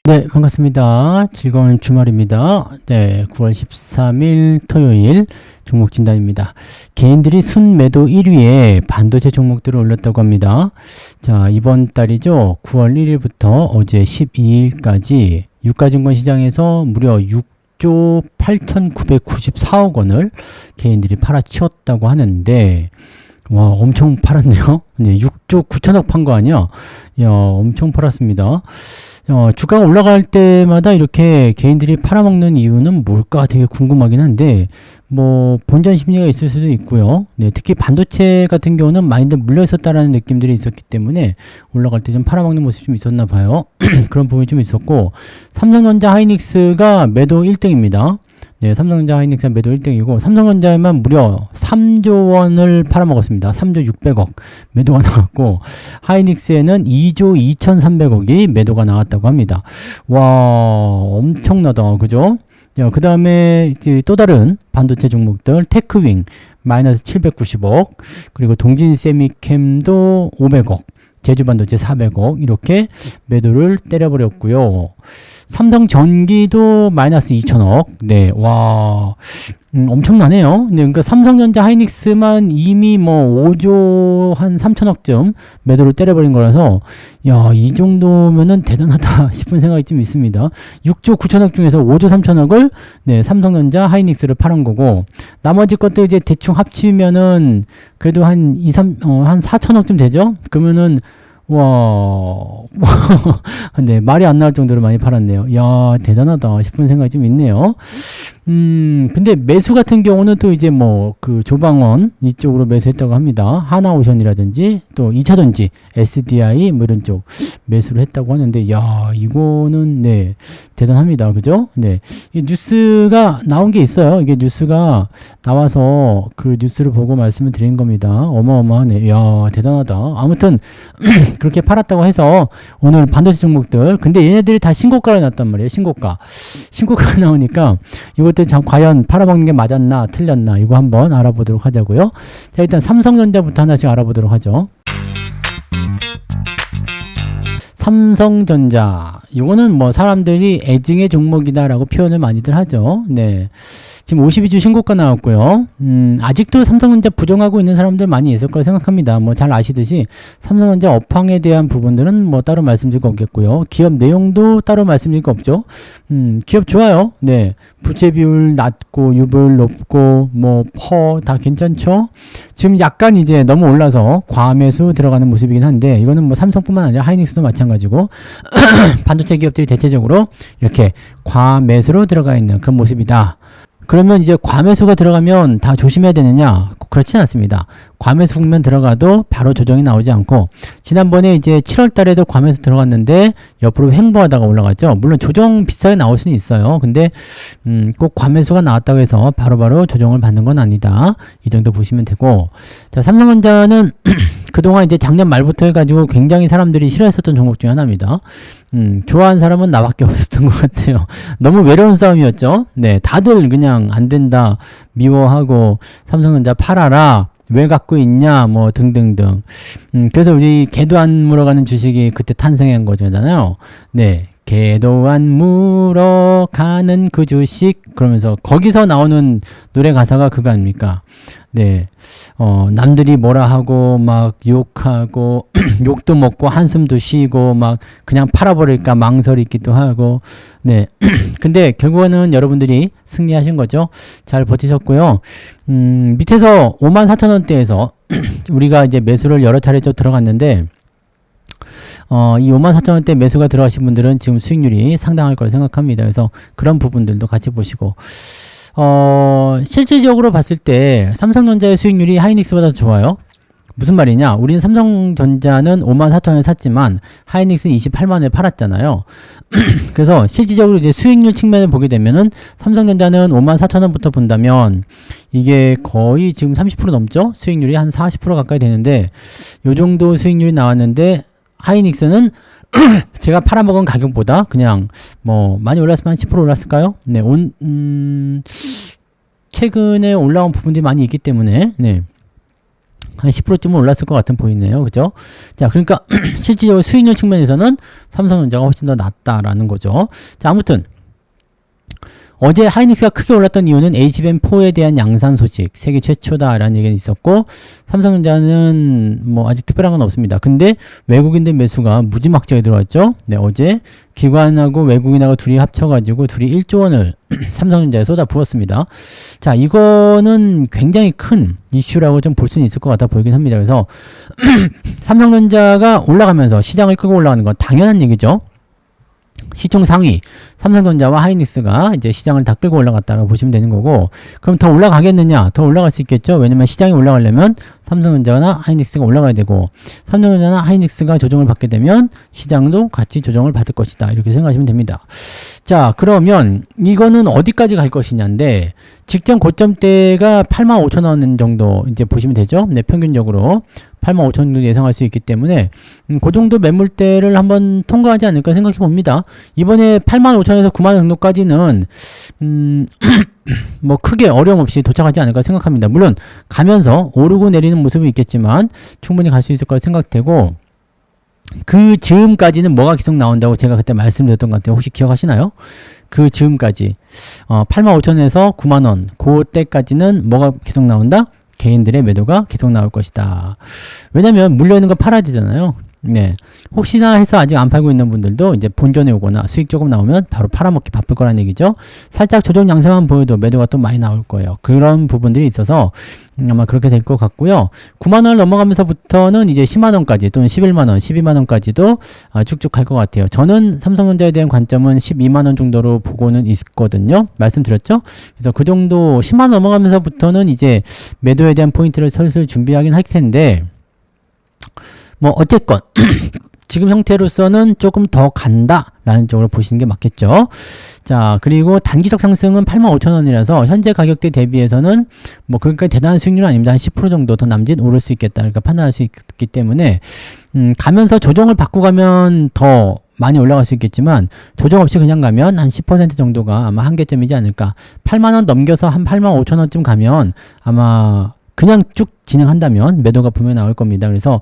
네, 반갑습니다. 즐거운 주말입니다. 네, 9월 13일 토요일 종목 진단입니다. 개인들이 순매도 1위에 반도체 종목들을 올렸다고 합니다. 자, 이번 달이죠. 9월 1일부터 어제 12일까지 유가증권 시장에서 무려 6조 8,994억 원을 개인들이 팔아치웠다고 하는데, 와, 엄청 팔았네요. 네, 6조 9천억 판 거 아니야? 야, 엄청 팔았습니다. 주가가 올라갈 때마다 이렇게 개인들이 팔아먹는 이유는 뭘까 되게 궁금하긴 한데, 뭐, 본전 심리가 있을 수도 있고요. 네, 특히 반도체 같은 경우는 많이들 물려 있었다라는 느낌들이 있었기 때문에 올라갈 때 좀 팔아먹는 모습이 좀 있었나 봐요. 그런 부분이 좀 있었고, 삼성전자 하이닉스가 매도 1등입니다. 네, 삼성전자 하이닉스가 매도 1등이고, 삼성전자에만 무려 3조 원을 팔아먹었습니다. 3조 600억 매도가 나왔고, 하이닉스에는 2조 2300억이 매도가 나왔다고 합니다. 와, 엄청나다. 그죠? 그 다음에 또 다른 반도체 종목들, 테크윙 마이너스 790억, 그리고 동진세미캠도 500억, 제주반도체 400억, 이렇게 매도를 때려버렸고요. 삼성전기도 마이너스 2천억. 네, 와, 엄청나네요. 네, 그러니까 삼성전자 하이닉스만 이미 뭐 5조 한 3천억쯤 매도를 때려버린 거라서, 야, 이 정도면은 대단하다 싶은 생각이 좀 있습니다. 6조 9천억 중에서 5조 3천억을 네, 삼성전자 하이닉스를 팔은 거고, 나머지 것들 이제 대충 합치면은 그래도 한 4천억쯤 되죠? 그러면은 와, 근데 말이 안 나올 정도로 많이 팔았네요. 야, 대단하다 싶은 생각이 좀 있네요. 근데 매수 같은 경우는 또 이제 뭐 그 조방원 이쪽으로 매수했다고 합니다. 하나오션이라든지 또 2차전지, SDI 뭐 이런 쪽 매수를 했다고 하는데, 야, 이거는 네, 대단합니다. 그죠? 네. 이 뉴스가 나온 게 있어요. 이게 뉴스가 나와서 그 뉴스를 보고 말씀을 드린 겁니다. 어마어마하네. 야, 대단하다. 아무튼 그렇게 팔았다고 해서 오늘 반도체 종목들, 근데 얘네들이 다 신고가를 났단 말이에요. 신고가가 나오니까 이것들 참 과연 팔아먹는 게 맞았나 틀렸나 이거 한번 알아보도록 하자고요. 자, 일단 삼성전자부터 하나씩 알아보도록 하죠. 삼성전자, 이거는 뭐 사람들이 애증의 종목이다라고 표현을 많이들 하죠. 네. 지금 52주 신고가 나왔고요. 아직도 삼성전자 부정하고 있는 사람들 많이 있을 거라 생각합니다. 뭐 잘 아시듯이 삼성전자 업황에 대한 부분들은 뭐 따로 말씀드릴 거 없겠고요. 기업 내용도 따로 말씀드릴 거 없죠. 기업 좋아요. 네. 부채 비율 낮고 유보율 높고 뭐 퍼 다 괜찮죠. 지금 약간 이제 너무 올라서 과매수 들어가는 모습이긴 한데, 이거는 뭐 삼성뿐만 아니라 하이닉스도 마찬가지고 반도체 기업들이 대체적으로 이렇게 과매수로 들어가 있는 그런 모습이다. 그러면 이제 과매수가 들어가면 다 조심해야 되느냐? 그렇진 않습니다. 과매수 국면 들어가도 바로 조정이 나오지 않고, 지난번에 이제 7월 달에도 과매수 들어갔는데 옆으로 횡보하다가 올라갔죠. 물론 조정 비슷하게 나올 수는 있어요. 근데 꼭 과매수가 나왔다고 해서 바로바로 조정을 받는 건 아니다. 이 정도 보시면 되고, 자, 삼성전자는 그동안 이제 작년 말부터 해가지고 굉장히 사람들이 싫어했었던 종목 중에 하나입니다. 좋아하는 사람은 나밖에 없었던 것 같아요. 너무 외로운 싸움이었죠. 네, 다들 그냥 안 된다, 미워하고 삼성전자 팔아라, 왜 갖고 있냐, 뭐 등등등. 그래서 우리 개도 안 물어가는 주식이 그때 탄생한 거잖아요. 네. 개도 안 물어가는 그 주식, 그러면서 거기서 나오는 노래 가사가 그거 아닙니까? 네. 남들이 뭐라 하고 막 욕하고 욕도 먹고 한숨도 쉬고 막 그냥 팔아버릴까 망설이 있기도 하고. 네. 근데 결국에는 여러분들이 승리하신 거죠. 잘 버티셨고요. 밑에서 54,000원대에서 우리가 이제 매수를 여러 차례 좀 들어갔는데, 이 54,000원대 매수가 들어가신 분들은 지금 수익률이 상당할 걸 생각합니다. 그래서 그런 부분들도 같이 보시고, 실질적으로 봤을 때 삼성전자의 수익률이 하이닉스보다 더 좋아요. 무슨 말이냐? 우리는 삼성전자는 54,000원에 샀지만 하이닉스는 28만원에 팔았잖아요. 그래서 실질적으로 이제 수익률 측면을 보게 되면은 삼성전자는 54,000원부터 본다면 이게 거의 지금 30% 넘죠? 수익률이 한 40% 가까이 되는데, 요 정도 수익률이 나왔는데, 하이닉스는 제가 팔아먹은 가격보다 그냥 뭐 많이 올랐으면 한 10% 올랐을까요? 네, 최근에 올라온 부분들이 많이 있기 때문에, 네, 한 10%쯤은 올랐을 것 같은 보이네요. 그죠? 자, 그러니까 실질적으로 수익률 측면에서는 삼성전자가 훨씬 더 낫다라는 거죠. 자, 아무튼 어제 하이닉스가 크게 올랐던 이유는 HBM4에 대한 양산 소식, 세계 최초다라는 얘기가 있었고, 삼성전자는 뭐 아직 특별한 건 없습니다. 근데 외국인들 매수가 무지막지하게 들어왔죠. 네, 어제 기관하고 외국인하고 둘이 합쳐가지고 둘이 1조 원을 삼성전자에 쏟아 부었습니다. 자, 이거는 굉장히 큰 이슈라고 좀 볼 수는 있을 것 같아 보이긴 합니다. 그래서 삼성전자가 올라가면서 시장을 끄고 올라가는 건 당연한 얘기죠. 시총 상위 삼성전자와 하이닉스가 이제 시장을 다 끌고 올라갔다고 보시면 되는 거고, 그럼 더 올라가겠느냐? 더 올라갈 수 있겠죠. 왜냐면 시장이 올라가려면 삼성전자나 하이닉스가 올라가야 되고, 삼성전자나 하이닉스가 조정을 받게 되면 시장도 같이 조정을 받을 것이다, 이렇게 생각하시면 됩니다. 자, 그러면 이거는 어디까지 갈 것이냐인데, 직전 고점대가 85,000원 정도 이제 보시면 되죠. 네, 평균적으로 85,000원 정도 예상할 수 있기 때문에 그 정도 매물대를 한번 통과하지 않을까 생각해 봅니다. 이번에 85,000원에서 90,000원 정도까지는 뭐 크게 어려움 없이 도착하지 않을까 생각합니다. 물론 가면서 오르고 내리는 모습이 있겠지만 충분히 갈 수 있을 거라 생각되고, 그 즈음까지는 뭐가 계속 나온다고 제가 그때 말씀드렸던 것 같아요. 혹시 기억하시나요? 그 즈음까지 85,000원에서 90,000원 그때까지는 뭐가 계속 나온다? 개인들의 매도가 계속 나올 것이다. 왜냐면 물려있는 거 팔아야 되잖아요. 네. 혹시나 해서 아직 안 팔고 있는 분들도 이제 본전에 오거나 수익 조금 나오면 바로 팔아먹기 바쁠 거란 얘기죠. 살짝 조정 양세만 보여도 매도가 또 많이 나올 거예요. 그런 부분들이 있어서 아마 그렇게 될 것 같고요. 90,000원을 넘어가면서부터는 이제 10만원까지 또는 11만원, 12만원까지도 쭉쭉 갈 것 같아요. 저는 삼성전자에 대한 관점은 12만원 정도로 보고는 있거든요. 말씀드렸죠? 그래서 그 정도 10만원 넘어가면서부터는 이제 매도에 대한 포인트를 슬슬 준비하긴 할 텐데, 뭐 어쨌건 지금 형태로서는 조금 더 간다라는 쪽으로 보시는 게 맞겠죠. 자, 그리고 단기적 상승은 85,000원이라서 현재 가격대 대비해서는 뭐 그러니까 대단한 수익률은 아닙니다. 한 10% 정도 더 남짓 오를 수 있겠다, 그러니까 판단할 수 있기 때문에 가면서 조정을 받고 가면 더 많이 올라갈 수 있겠지만, 조정 없이 그냥 가면 한 10% 정도가 아마 한계점이지 않을까. 8만원 넘겨서 한 85,000원쯤 가면 아마 그냥 쭉 진행한다면 매도가 분명히 나올 겁니다. 그래서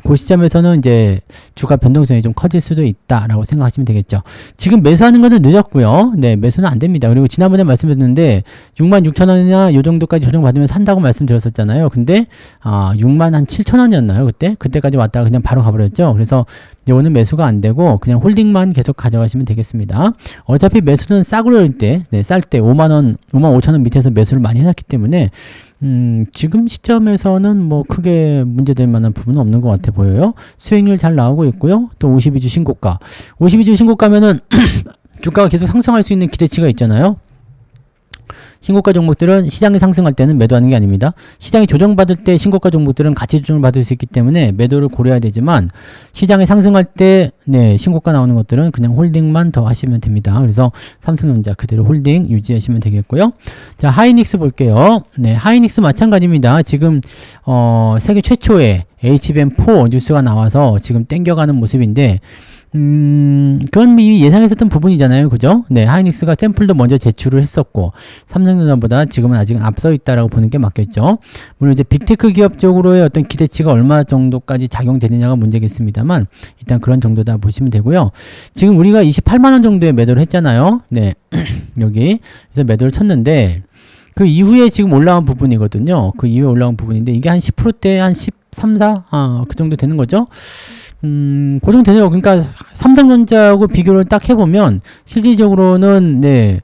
그 시점에서는 이제 주가 변동성이 좀 커질 수도 있다라고 생각하시면 되겠죠. 지금 매수하는 것은 늦었고요. 네, 매수는 안 됩니다. 그리고 지난번에 말씀드렸는데 66,000원이나 요 정도까지 조정받으면 산다고 말씀드렸었잖아요. 근데 67,000원이었나요? 그때까지 왔다가 그냥 바로 가버렸죠. 그래서 요거는 매수가 안 되고 그냥 홀딩만 계속 가져가시면 되겠습니다. 어차피 매수는 싸구려일 때, 네, 쌀 때 5만원, 55,000원 밑에서 매수를 많이 해놨기 때문에 지금 시점에서는 뭐 크게 문제될 만한 부분은 없는 것 같아 보여요. 수익률 잘 나오고 있고요. 또 52주 신고가. 52주 신고가면은 주가가 계속 상승할 수 있는 기대치가 있잖아요. 신고가 종목들은 시장이 상승할 때는 매도하는 게 아닙니다. 시장이 조정받을 때 신고가 종목들은 같이 조정을 받을 수 있기 때문에 매도를 고려해야 되지만, 시장이 상승할 때 네, 신고가 나오는 것들은 그냥 홀딩만 더 하시면 됩니다. 그래서 삼성전자 그대로 홀딩 유지하시면 되겠고요. 자, 하이닉스 볼게요. 네, 하이닉스 마찬가지입니다. 지금 세계 최초의 HBM4 뉴스가 나와서 지금 땡겨가는 모습인데, 그건 이미 예상했었던 부분이잖아요. 그죠? 네, 하이닉스가 샘플도 먼저 제출을 했었고, 삼성전자보다 지금은 아직은 앞서 있다라고 보는 게 맞겠죠. 물론 이제 빅테크 기업 쪽으로의 어떤 기대치가 얼마 정도까지 작용되느냐가 문제겠습니다만, 일단 그런 정도다 보시면 되고요. 지금 우리가 28만원 정도의 매도를 했잖아요. 네, 여기. 그래서 매도를 쳤는데, 그 이후에 지금 올라온 부분이거든요. 그 이후에 올라온 부분인데, 이게 한 10%대 한 13, 4? 그 정도 되는 거죠. 그 정도 되죠. 그러니까 삼성전자하고 비교를 딱 해보면 실질적으로는 네,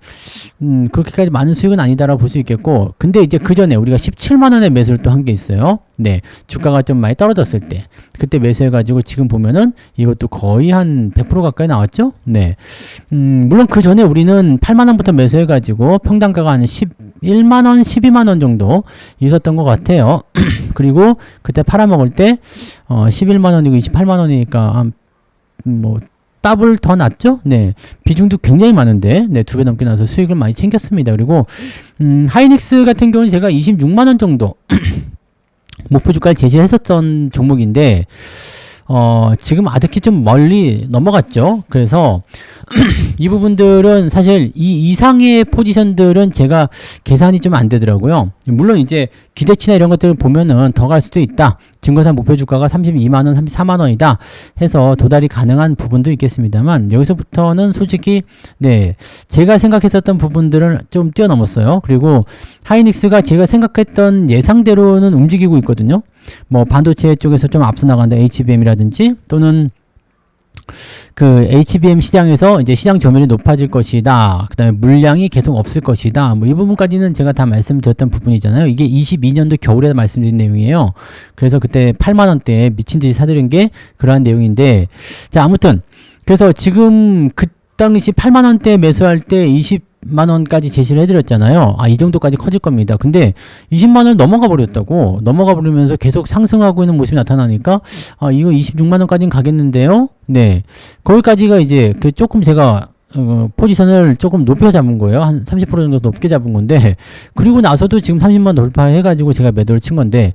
그렇게까지 많은 수익은 아니다라고 볼 수 있겠고, 근데 이제 그 전에 우리가 17만원에 매수를 또 한 게 있어요. 네, 주가가 좀 많이 떨어졌을 때 그때 매수해가지고 지금 보면은 이것도 거의 한 100% 가까이 나왔죠. 네, 물론 그 전에 우리는 8만원부터 매수해가지고 평단가가 한 11만원, 12만원 정도 있었던 것 같아요. 그리고 그때 팔아먹을 때 11만원이고 28만원이니까 한 뭐 더블 더 났죠? 네, 비중도 굉장히 많은데 네, 2배 넘게 나서 수익을 많이 챙겼습니다. 그리고 하이닉스 같은 경우는 제가 26만원 정도 목표 주가를 제시했었던 종목인데, 지금 아득히 좀 멀리 넘어갔죠. 그래서 이 부분들은 사실 이 이상의 포지션들은 제가 계산이 좀 안 되더라고요. 물론 이제 기대치나 이런 것들을 보면은 더 갈 수도 있다. 증거산 목표 주가가 32만원, 34만원이다 해서 도달이 가능한 부분도 있겠습니다만, 여기서부터는 솔직히 네, 제가 생각했었던 부분들은 좀 뛰어넘었어요. 그리고 하이닉스가 제가 생각했던 예상대로는 움직이고 있거든요. 뭐 반도체 쪽에서 좀 앞서 나간다, HBM이라든지 또는 그 HBM 시장에서 이제 시장 점유율이 높아질 것이다. 그 다음에 물량이 계속 없을 것이다. 뭐 이 부분까지는 제가 다 말씀드렸던 부분이잖아요. 이게 22년도 겨울에 말씀드린 내용이에요. 그래서 그때 8만원대에 미친 듯이 사들인 게 그러한 내용인데, 자, 아무튼 그래서 지금 그 당시 8만원대 매수할 때 20만원까지 제시를 해드렸잖아요. 이 정도까지 커질 겁니다. 근데 20만원을 넘어가 버렸다고. 넘어가 버리면서 계속 상승하고 있는 모습이 나타나니까 이거 26만원까지는 가겠는데요. 네, 거기까지가 이제 그 조금 제가 포지션을 조금 높여 잡은 거예요. 한 30% 정도 높게 잡은 건데, 그리고 나서도 지금 30만 돌파해가지고 제가 매도를 친 건데,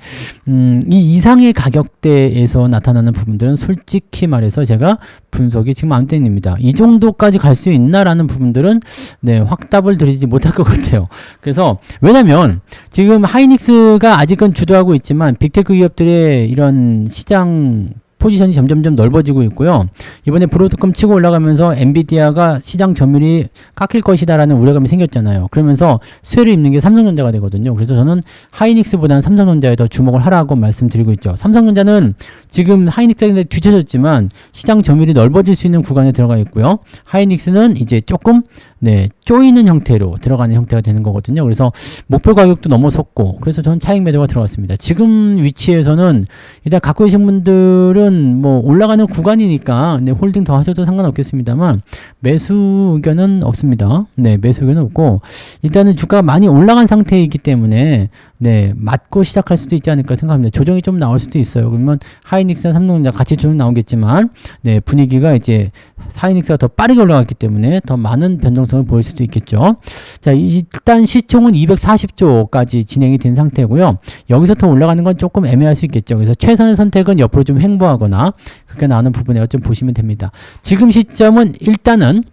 이 이상의 가격대에서 나타나는 부분들은 솔직히 말해서 제가 분석이 지금 안 되입니다. 이 정도까지 갈 수 있나라는 부분들은 네, 확답을 드리지 못할 것 같아요. 그래서 왜냐면 지금 하이닉스가 아직은 주도하고 있지만 빅테크 기업들의 이런 시장 포지션이 점점점 넓어지고 있고요. 이번에 브로드컴 치고 올라가면서 엔비디아가 시장 점유율이 깎일 것이다라는 우려감이 생겼잖아요. 그러면서 수혜를 입는 게 삼성전자가 되거든요. 그래서 저는 하이닉스보다는 삼성전자에 더 주목을 하라고 말씀드리고 있죠. 삼성전자는 지금 하이닉스한테 뒤쳐졌지만 시장 점유율이 넓어질 수 있는 구간에 들어가 있고요. 하이닉스는 이제 조금 네, 쪼이는 형태로 들어가는 형태가 되는 거거든요. 그래서 목표 가격도 넘어섰고, 그래서 저는 차익 매도가 들어갔습니다. 지금 위치에서는 일단 갖고 계신 분들은 뭐 올라가는 구간이니까 네, 홀딩 더 하셔도 상관없겠습니다만 매수 의견은 없습니다. 네, 매수 의견은 없고, 일단은 주가가 많이 올라간 상태이기 때문에 네, 맞고 시작할 수도 있지 않을까 생각합니다. 조정이 좀 나올 수도 있어요. 그러면 하이닉스나 삼성전자 같이 조정 나오겠지만 네, 분위기가 이제 하이닉스가 더 빠르게 올라갔기 때문에 더 많은 변동성을 보일 수도 있겠죠. 자, 일단 시총은 240조까지 진행이 된 상태고요. 여기서 더 올라가는 건 조금 애매할 수 있겠죠. 그래서 최선의 선택은 옆으로 좀 횡보하거나 그렇게 나오는 부분에 좀 보시면 됩니다. 지금 시점은 일단은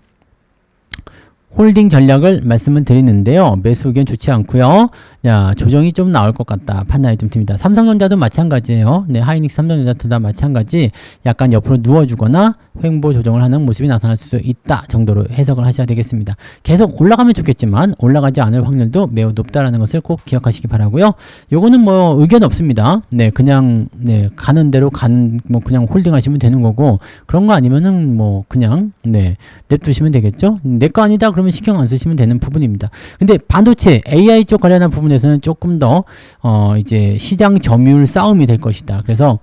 홀딩 전략을 말씀을 드리는데요. 매수 의견 좋지 않고요. 자, 조정이 좀 나올 것 같다 판단이 좀 듭니다. 삼성전자도 마찬가지예요. 네, 하이닉스, 삼성전자 둘 다 마찬가지. 약간 옆으로 누워주거나 횡보 조정을 하는 모습이 나타날 수 있다 정도로 해석을 하셔야 되겠습니다. 계속 올라가면 좋겠지만 올라가지 않을 확률도 매우 높다라는 것을 꼭 기억하시기 바라고요. 요거는 뭐 의견 없습니다. 네, 그냥 네, 가는 대로 뭐 그냥 홀딩하시면 되는 거고, 그런 거 아니면은 뭐 그냥 네, 냅두시면 되겠죠. 내 거 아니다 그러면 신경 안 쓰시면 되는 부분입니다. 근데 반도체 AI 쪽 관련한 부분에서는 조금 더 이제 시장 점유율 싸움이 될 것이다. 그래서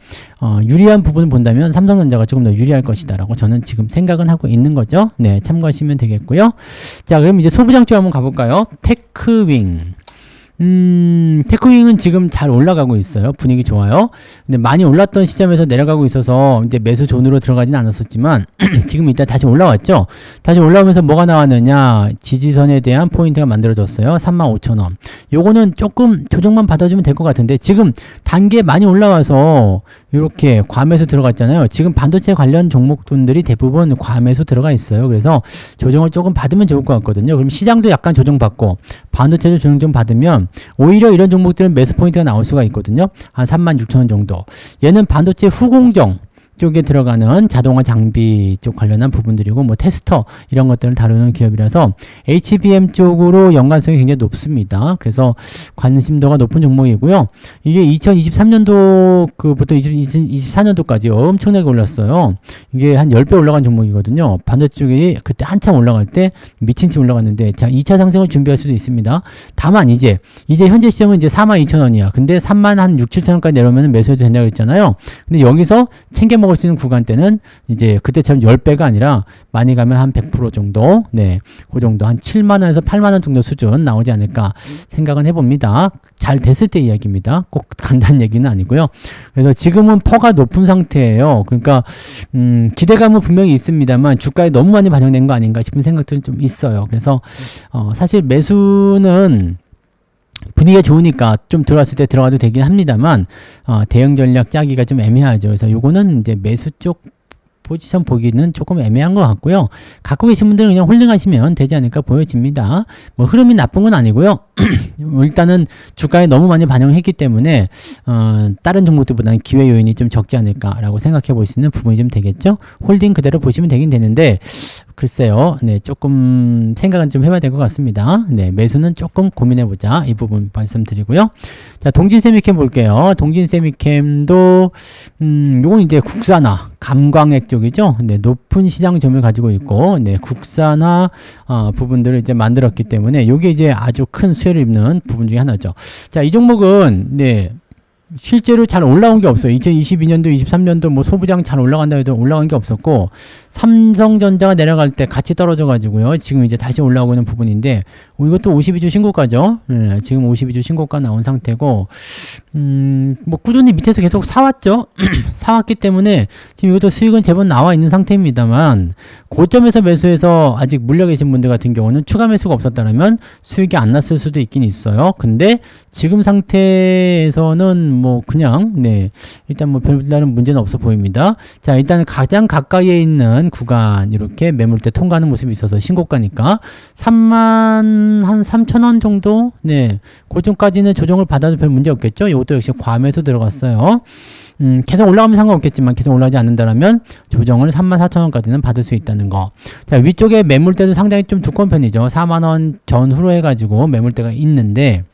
유리한 부분을 본다면 삼성전자가 조금 더 유리할 것이다 라고 저는 지금 생각은 하고 있는 거죠. 네, 참고하시면 되겠고요. 자, 그럼 이제 소부장 쪽 한번 가볼까요? 테크윙. 테크윙은 지금 잘 올라가고 있어요. 분위기 좋아요. 근데 많이 올랐던 시점에서 내려가고 있어서 이제 매수 존으로 들어가지는 않았었지만 지금 이따 다시 올라왔죠. 다시 올라오면서 뭐가 나왔느냐, 지지선에 대한 포인트가 만들어졌어요. 35,000원. 요거는 조금 조정만 받아주면 될 것 같은데, 지금 단계 많이 올라와서 이렇게 과매수 들어갔잖아요. 지금 반도체 관련 종목분들이 대부분 과매수 들어가 있어요. 그래서 조정을 조금 받으면 좋을 것 같거든요. 그럼 시장도 약간 조정받고 반도체도 조정 좀 받으면 오히려 이런 종목들은 매수 포인트가 나올 수가 있거든요. 한 36,000원 정도. 얘는 반도체 후공정 쪽에 들어가는 자동화 장비 쪽 관련한 부분들이고, 뭐 테스터 이런 것들을 다루는 기업이라서 HBM 쪽으로 연관성이 굉장히 높습니다. 그래서 관심도가 높은 종목이고요. 이게 2023년도부터 2024년도까지 엄청나게 올랐어요. 이게 한 10배 올라간 종목이거든요. 반도체 쪽이 그때 한참 올라갈 때 미친 듯이 올라갔는데, 자, 2차 상승을 준비할 수도 있습니다. 다만 이제 현재 시점은 이제 42,000원이야. 근데 3만 한 6, 7,000원까지 내려오면 매수해도 된다고 했잖아요. 근데 여기서 챙겨 먹을 수 있는 구간대는 이제 그때처럼 10배가 아니라 많이 가면 한 100% 정도, 네, 그 정도 한 7만원에서 8만원 정도 수준 나오지 않을까 생각은 해봅니다. 잘 됐을 때 이야기입니다. 꼭 간단한 얘기는 아니고요. 그래서 지금은 퍼가 높은 상태예요. 그러니까 기대감은 분명히 있습니다만 주가에 너무 많이 반영된 거 아닌가 싶은 생각들은 좀 있어요. 그래서 사실 매수는 분위기가 좋으니까 좀 들어왔을 때 들어가도 되긴 합니다만 대응 전략 짜기가 좀 애매하죠. 그래서 요거는 이제 매수 쪽 포지션 보기는 조금 애매한 것 같고요. 갖고 계신 분들은 그냥 홀딩하시면 되지 않을까 보여집니다. 뭐 흐름이 나쁜 건 아니고요. 일단은 주가에 너무 많이 반영했기 때문에 다른 종목들보다는 기회 요인이 좀 적지 않을까라고 생각해 볼 수 있는 부분이 좀 되겠죠. 홀딩 그대로 보시면 되긴 되는데 글쎄요. 네, 조금 생각은 좀 해봐야 될 것 같습니다. 네, 매수는 조금 고민해보자. 이 부분 말씀드리고요. 자, 동진세미캠 볼게요. 동진세미캠도 요건 이제 국산화, 감광액 쪽이죠. 네, 높은 시장 점유율 가지고 있고, 네, 국산화 부분들을 이제 만들었기 때문에 요게 이제 아주 큰 수혜를 입는 부분 중에 하나죠. 자, 이 종목은 네. 실제로 잘 올라온 게 없어요. 2022년도, 23년도 뭐 소부장 잘 올라간다 해도 올라간 게 없었고, 삼성전자가 내려갈 때 같이 떨어져 가지고요. 지금 이제 다시 올라오고 있는 부분인데, 이것도 52주 신고가죠. 네, 지금 52주 신고가 나온 상태고, 뭐 꾸준히 밑에서 계속 사왔죠. 사왔기 때문에 지금 이것도 수익은 제법 나와 있는 상태입니다만, 고점에서 매수해서 아직 물려 계신 분들 같은 경우는 추가 매수가 없었다면 수익이 안 났을 수도 있긴 있어요. 근데 지금 상태에서는 뭐 그냥 네 일단 뭐 별다른 문제는 없어 보입니다. 자, 일단 가장 가까이에 있는 구간 이렇게 매물대 통과하는 모습이 있어서 신고가니까 33,000원 정도 네 고점까지는 조정을 받아도 별 문제 없겠죠. 이것도 역시 과매수 들어갔어요. 계속 올라가면 상관없겠지만 계속 올라가지 않는다라면 조정을 34,000원까지는 받을 수 있다는 거. 자, 위쪽에 매물대도 상당히 좀 두꺼운 편이죠. 4만원 전후로 해가지고 매물대가 있는데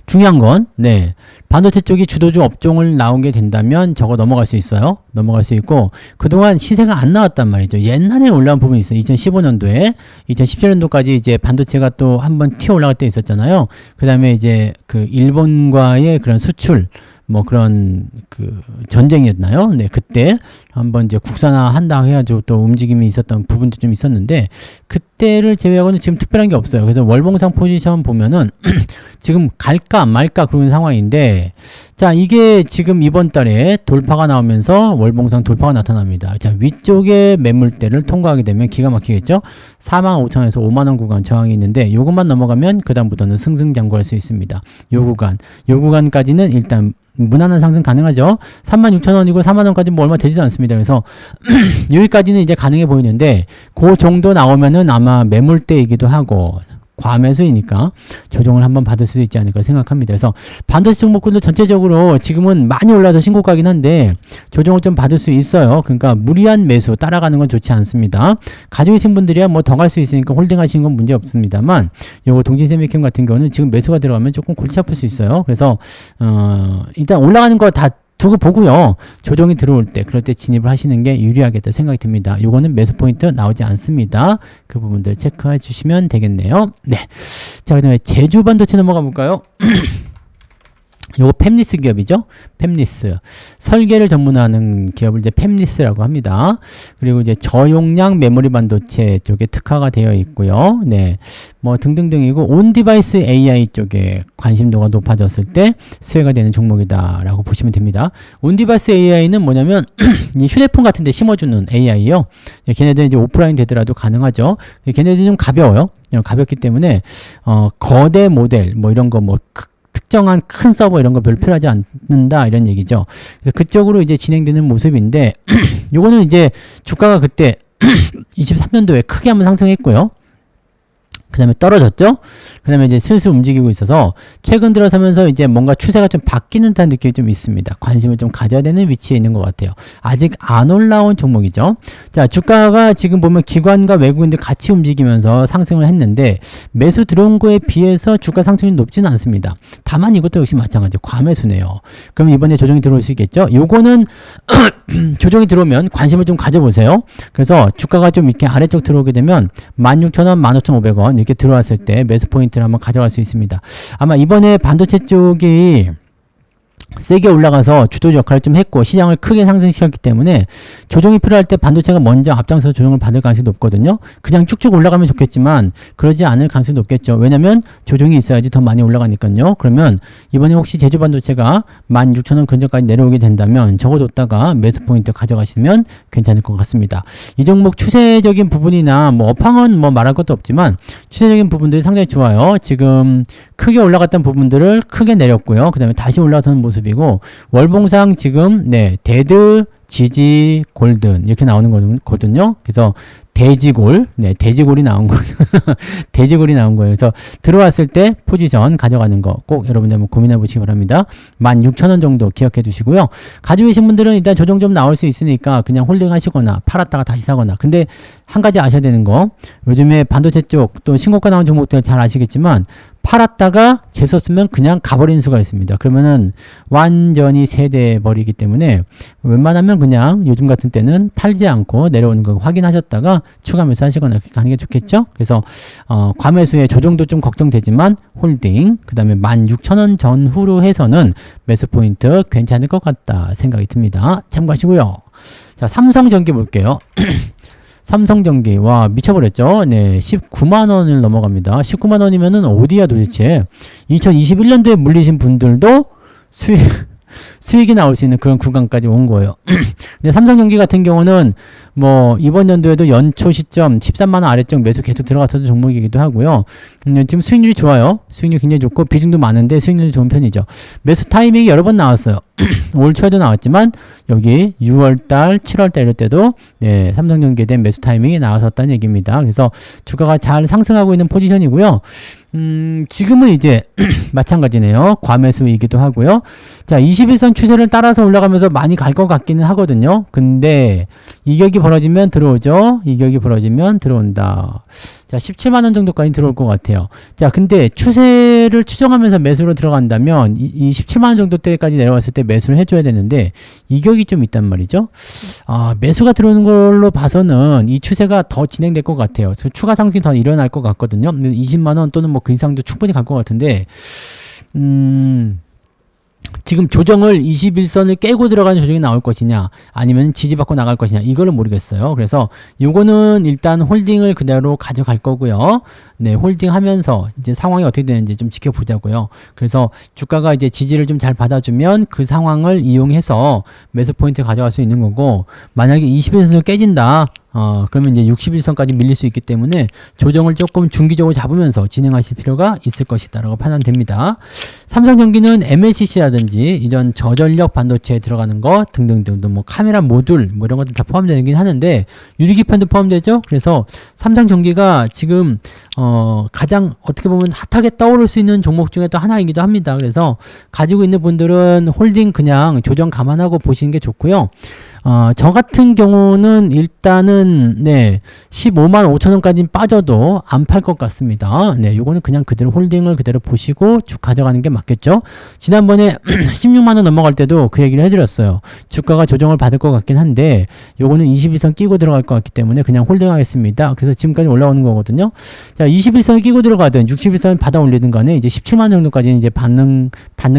중요한 건, 네, 반도체 쪽이 주도주 업종을 나오게 된다면 저거 넘어갈 수 있어요. 넘어갈 수 있고, 그동안 시세가 안 나왔단 말이죠. 옛날에 올라온 부분이 있어요. 2015년도에, 2017년도까지 이제 반도체가 또 한번 튀어 올라갈 때 있었잖아요. 그 다음에 이제 그 일본과의 그런 수출, 뭐 그런 그 전쟁이었나요? 네, 그때 한번 이제 국산화 한다 해가지고 또 움직임이 있었던 부분도 좀 있었는데 그때를 제외하고는 지금 특별한 게 없어요. 그래서 월봉상 포지션 보면은 지금 갈까 말까 그런 상황인데 자, 이게 지금 이번 달에 돌파가 나오면서 월봉상 돌파가 나타납니다. 자, 위쪽에 매물대를 통과하게 되면 기가 막히겠죠? 45,000원에서 5만원 구간 저항이 있는데 요것만 넘어가면 그 다음부터는 승승장구할 수 있습니다. 요 구간까지는 일단 무난한 상승 가능하죠. 36,000원이고 4만원까지 뭐 얼마 되지도 않습니다. 그래서 여기까지는 이제 가능해 보이는데 그 정도 나오면은 아마 매물대이기도 하고 과매수이니까 조정을 한번 받을 수도 있지 않을까 생각합니다. 그래서 반도체 종목군도 전체적으로 지금은 많이 올라서 신고가긴 한데 조정을 좀 받을 수 있어요. 그러니까 무리한 매수 따라가는 건 좋지 않습니다. 가지고 계신 분들이야 뭐 더 갈 수 있으니까 홀딩 하시는 건 문제 없습니다만 요거 동진세미캠 같은 경우는 지금 매수가 들어가면 조금 골치 아플 수 있어요. 그래서 일단 올라가는 거 다 두고 보고요. 조정이 들어올 때 그럴 때 진입을 하시는 게 유리하겠다 생각이 듭니다. 요거는 매수 포인트 나오지 않습니다. 그 부분들 체크해 주시면 되겠네요. 네. 자, 그다음에 제주 반도체 넘어가 볼까요? 요거 팹리스 기업이죠. 팹리스. 설계를 전문하는 기업을 이제 팹리스라고 합니다. 그리고 이제 저용량 메모리 반도체 쪽에 특화가 되어 있고요. 네. 뭐 등등등이고 온 디바이스 AI 쪽에 관심도가 높아졌을 때 수혜가 되는 종목이다라고 보시면 됩니다. 온 디바이스 AI는 뭐냐면 이 휴대폰 같은 데 심어주는 AI요. 걔네들 이제 오프라인 되더라도 가능하죠. 걔네들이 좀 가벼워요. 가볍기 때문에 거대 모델 뭐 이런 거 뭐 특정한 큰 서버 이런 거 별로 필요하지 않는다 이런 얘기죠. 그래서 그쪽으로 이제 진행되는 모습인데 요거는 이제 주가가 그때 23년도에 크게 한번 상승했고요. 그 다음에 떨어졌죠. 그 다음에 이제 슬슬 움직이고 있어서 최근 들어서면서 이제 뭔가 추세가 좀 바뀌는 듯한 느낌이 좀 있습니다. 관심을 좀 가져야 되는 위치에 있는 것 같아요. 아직 안 올라온 종목이죠. 자, 주가가 지금 보면 기관과 외국인들 같이 움직이면서 상승을 했는데 매수 들어온 거에 비해서 주가 상승이 높지는 않습니다. 다만 이것도 역시 마찬가지죠. 과매수네요. 그럼 이번에 조정이 들어올 수 있겠죠. 요거는 조정이 들어오면 관심을 좀 가져보세요. 그래서 주가가 좀 이렇게 아래쪽 들어오게 되면 16,000원, 15,500원 이렇게 들어왔을 때 매수 포인트를 한번 가져갈 수 있습니다. 아마 이번에 반도체 쪽이 세게 올라가서 주도적 역할을 좀 했고 시장을 크게 상승시켰기 때문에 조정이 필요할 때 반도체가 먼저 앞장서서 조정을 받을 가능성이 높거든요. 그냥 쭉쭉 올라가면 좋겠지만 그러지 않을 가능성이 높겠죠. 왜냐면 조정이 있어야지 더 많이 올라가니까요. 그러면 이번에 혹시 제주 반도체가 16,000원 근처까지 내려오게 된다면 적어뒀다가 매수 포인트 가져가시면 괜찮을 것 같습니다. 이 종목 추세적인 부분이나 뭐 업황은 뭐 말할 것도 없지만 추세적인 부분들이 상당히 좋아요. 지금 크게 올라갔던 부분들을 크게 내렸고요. 그 다음에 다시 올라서는 모습이고, 월봉상 지금, 네, 데드, 지지, 골든, 이렇게 나오는 거거든요. 그래서 돼지골, 네, 돼지골이 나온 거, 돼지골이 나온 거예요. 그래서 들어왔을 때 포지션 가져가는 거 꼭 여러분들 한번 고민해 보시기 바랍니다. 16,000원 정도 기억해 두시고요. 가지고 계신 분들은 일단 조정 좀 나올 수 있으니까 그냥 홀딩 하시거나 팔았다가 다시 사거나. 근데 한 가지 아셔야 되는 거, 요즘에 반도체 쪽 또 신고가 나온 종목들 잘 아시겠지만, 팔았다가 재섰으면 그냥 가버리는 수가 있습니다. 그러면은 완전히 세대버리기 때문에 웬만하면 그냥 요즘 같은 때는 팔지 않고 내려오는 거 확인하셨다가 추가 매수하시거나 그렇게 가는 게 좋겠죠. 그래서 과매수의 조정도 좀 걱정되지만 홀딩, 그 다음에 16,000원 전후로 해서는 매수 포인트 괜찮을 것 같다 생각이 듭니다. 참고하시고요. 자, 삼성전기 볼게요. 삼성전기, 와, 미쳐버렸죠? 네, 19만원을 넘어갑니다. 19만원이면은 어디야 도대체? 2021년도에 물리신 분들도 수익이 나올 수 있는 그런 구간까지 온 거예요. 근데 삼성전기 같은 경우는 뭐 이번 연도에도 연초 시점 13만원 아래쪽 매수 계속 들어갔었던 종목이기도 하고요. 지금 수익률이 좋아요. 수익률이 굉장히 좋고 비중도 많은데 수익률이 좋은 편이죠. 매수 타이밍이 여러 번 나왔어요. 올 초에도 나왔지만 여기 6월달, 7월달 이럴 때도 네, 삼성전기에 대한 매수 타이밍이 나왔었다는 얘기입니다. 그래서 주가가 잘 상승하고 있는 포지션이고요. 지금은 이제 마찬가지네요. 과매수이기도 하고요. 자, 21선 추세를 따라서 올라가면서 많이 갈 것 같기는 하거든요. 근데 이격이 벌어지면 들어오죠. 이격이 벌어지면 들어온다. 자, 17만원 정도까지 들어올 것 같아요. 자, 근데 추세를 추정하면서 매수로 들어간다면 이 17만원 정도 때까지 내려왔을 때 매수를 해줘야 되는데 이격이 좀 있단 말이죠. 매수가 들어오는 걸로 봐서는 이 추세가 더 진행될 것 같아요. 추가 상승이 더 일어날 것 같거든요. 20만원 또는 뭐 그 이상도 충분히 갈 것 같은데 지금 조정을 21선을 깨고 들어가는 조정이 나올 것이냐 아니면 지지받고 나갈 것이냐 이거를 모르겠어요. 그래서 요거는 일단 홀딩을 그대로 가져갈 거고요. 네, 홀딩하면서 이제 상황이 어떻게 되는지 좀 지켜보자고요. 그래서 주가가 이제 지지를 좀 잘 받아주면 그 상황을 이용해서 매수 포인트 가져갈 수 있는 거고, 만약에 21선을 깨진다. 그러면 이제 61선까지 밀릴 수 있기 때문에 조정을 조금 중기적으로 잡으면서 진행하실 필요가 있을 것이다 라고 판단됩니다. 삼성전기는 MLCC라든지 이런 저전력 반도체에 들어가는 거 등등등, 뭐 카메라 모듈 뭐 이런 것들 다 포함되긴 하는데 유리기판도 포함되죠. 그래서 삼성전기가 지금 가장 어떻게 보면 핫하게 떠오를 수 있는 종목 중에 또 하나이기도 합니다. 그래서 가지고 있는 분들은 홀딩 그냥 조정 감안하고 보시는 게 좋고요. 저 같은 경우는 일단은 네 15만 5천원까지 빠져도 안 팔 것 같습니다. 네, 요거는 그냥 그대로 홀딩을 그대로 보시고 쭉 가져가는 게 맞겠죠. 지난번에 16만원 넘어갈 때도 그 얘기를 해드렸어요. 주가가 조정을 받을 것 같긴 한데 요거는 21선 끼고 들어갈 것 같기 때문에 그냥 홀딩하겠습니다. 그래서 지금까지 올라오는 거거든요. 자, 21선 끼고 들어가든 61선 받아 올리든 간에 이제 17만 정도까지는 이제 받는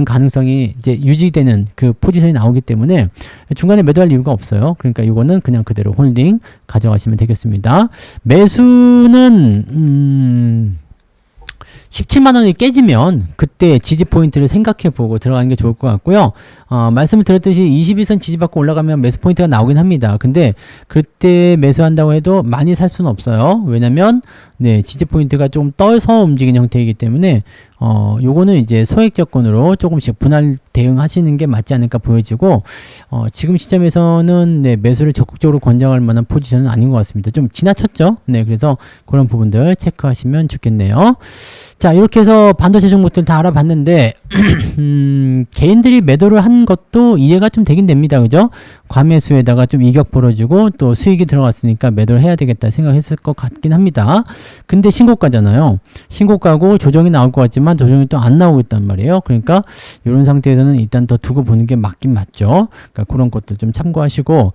가능성이 이제 유지되는 그 포지션이 나오기 때문에 중간에 매도할 이유가 없어요. 그러니까 이거는 그냥 그대로 홀딩 가져가시면 되겠습니다. 매수는 17만원이 깨지면 그때 지지 포인트를 생각해보고 들어가는 게 좋을 것 같고요. 말씀을 드렸듯이 21선 지지받고 올라가면 매수 포인트가 나오긴 합니다. 근데 그때 매수한다고 해도 많이 살 수는 없어요. 왜냐면 네, 지지 포인트가 좀 떠서 움직이는 형태이기 때문에 요거는 이제 소액 조건으로 조금씩 분할 대응하시는 게 맞지 않을까 보여지고, 지금 시점에서는 네, 매수를 적극적으로 권장할 만한 포지션은 아닌 것 같습니다. 좀 지나쳤죠? 네, 그래서 그런 부분들 체크하시면 좋겠네요. 자, 이렇게 해서 반도체 종목들 다 알아봤는데, 개인들이 매도를 한 것도 이해가 좀 되긴 됩니다. 그죠? 과매수에다가 좀 이격 벌어지고 또 수익이 들어갔으니까 매도를 해야 되겠다 생각했을 것 같긴 합니다. 근데 신고가잖아요. 신고가고 조정이 나올 것 같지만 조정이 또 안 나오고 있단 말이에요. 그러니까 이런 상태에서는 일단 더 두고 보는 게 맞긴 맞죠. 그러니까 그런 것들 좀 참고하시고,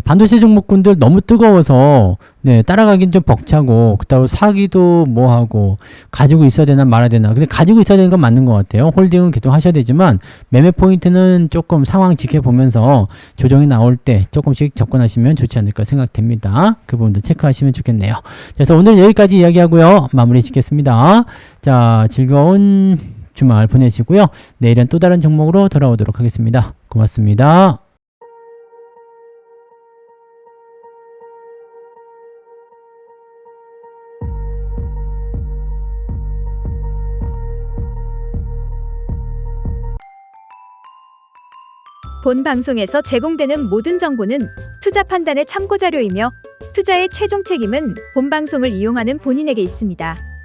반도체 종목군들 너무 뜨거워서 네, 따라가긴 좀 벅차고, 그렇다고 사기도 뭐하고, 가지고 있어야 되나 말아야 되나. 근데 가지고 있어야 되는 건 맞는 것 같아요. 홀딩은 계속 하셔야 되지만, 매매 포인트는 조금 상황 지켜보면서 조정이 나올 때 조금씩 접근하시면 좋지 않을까 생각됩니다. 그 부분도 체크하시면 좋겠네요. 그래서 오늘 여기까지 이야기하고요. 마무리 짓겠습니다. 자, 즐거운 주말 보내시고요. 내일은 또 다른 종목으로 돌아오도록 하겠습니다. 고맙습니다. 본 방송에서 제공되는 모든 정보는 투자 판단의 참고 자료이며 투자의 최종 책임은 본 방송을 이용하는 본인에게 있습니다.